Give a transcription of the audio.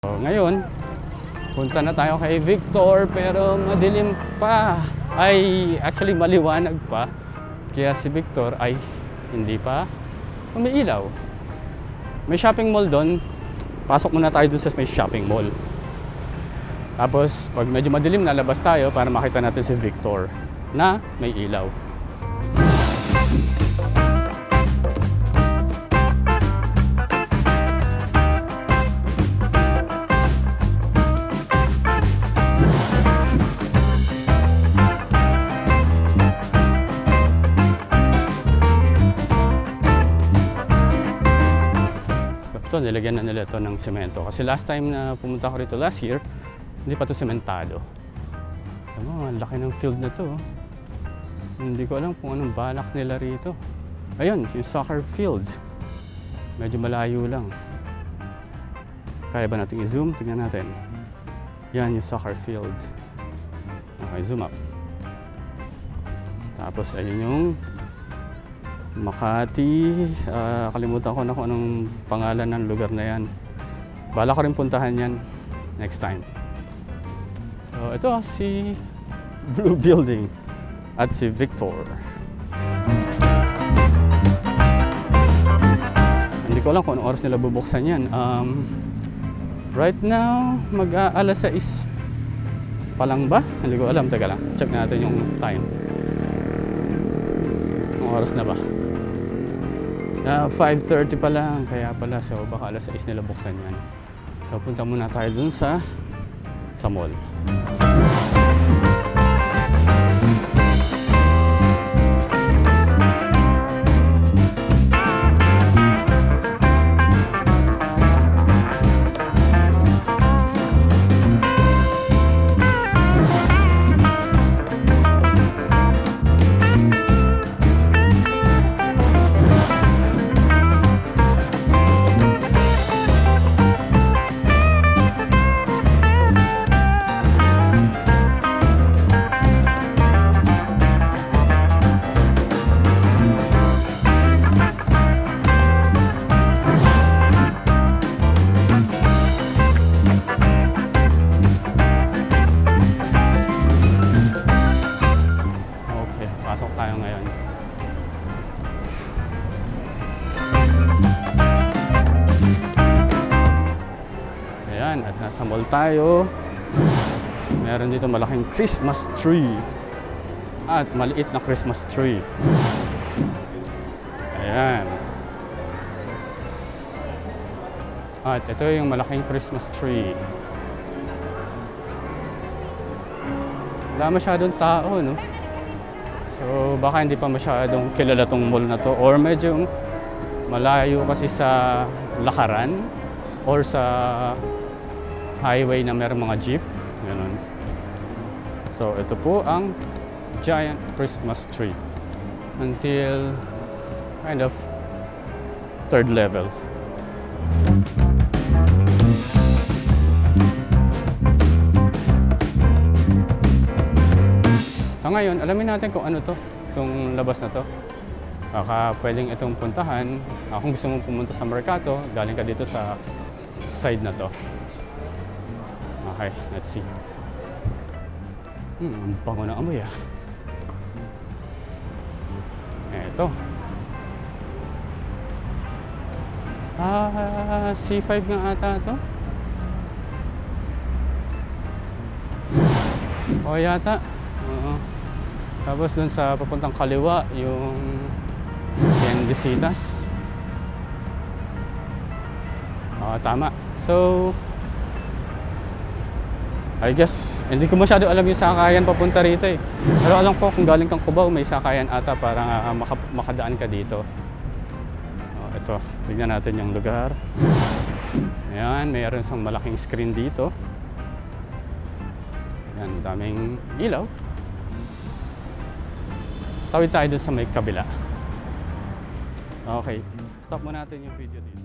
So, ngayon, punta na tayo kay Victor pero madilim pa. Ay, actually maliwanag pa. Kaya si Victor ay hindi pa umiilaw. May shopping mall doon. Pasok muna tayo doon sa may shopping mall. Tapos, pag medyo madilim, nalabas tayo para makita natin si Victor na may ilaw. Ito, nilagyan na nila ito ng semento. Kasi last time na pumunta ko rito last year, hindi pa ito sementado. Alam mo, ang laki ng field na ito. Hindi ko alam kung anong balak nila rito. Ayun, yung soccer field. Medyo malayo lang. Kaya ba natin i-zoom? Tingnan natin. Yan yung soccer field. Okay, zoom up. Tapos ayun yung Makati. Kalimutan ko na kung anong pangalan ng lugar na yan. Bala ko rin puntahan yan next time. So ito si Blue Building at si Victor. Hindi ko alam kung anong oras nila bubuksan yan. Right now mag-alas 6 pa lang ba? Hindi ko alam. Teka lang, check natin yung time. Anong oras na ba? 5:30 pa lang, kaya pala, so baka alas 6 nila buksan yan. So punta muna tayo dun sa mall. At nasa mall tayo. Meron dito malaking Christmas tree at maliit na Christmas tree. Ayan. At ito yung malaking Christmas tree. Wala masyadong tao, no? So baka hindi pa masyadong kilala tong mall na to, or medyo malayo kasi sa lakaran or sa highway na meron mga jeep, ganun. So ito po ang giant Christmas tree until kind of third level. So ngayon, alamin natin kung ano to, itong labas na to. Baka pwedeng itong puntahan. Kung gusto mong pumunta sa Mercato, galing ka dito sa side na to. Okay, let's see. Ang bango ng amoy ah. Eto. C5 nga ata to. O yata. Tapos dun sa papuntang kaliwa, yung Visitas. Tama. So I guess, hindi ko masyado alam yung sakayan papunta rito eh. Pero alam ko kung galing kang Cubao, may sakayan ata para makadaan ka dito. Ito, tignan natin yung lugar. Ayan, mayroon isang malaking screen dito. Ayan, daming ilaw. Tawid tayo dun sa may kabila. Okay, stop mo natin yung video dito.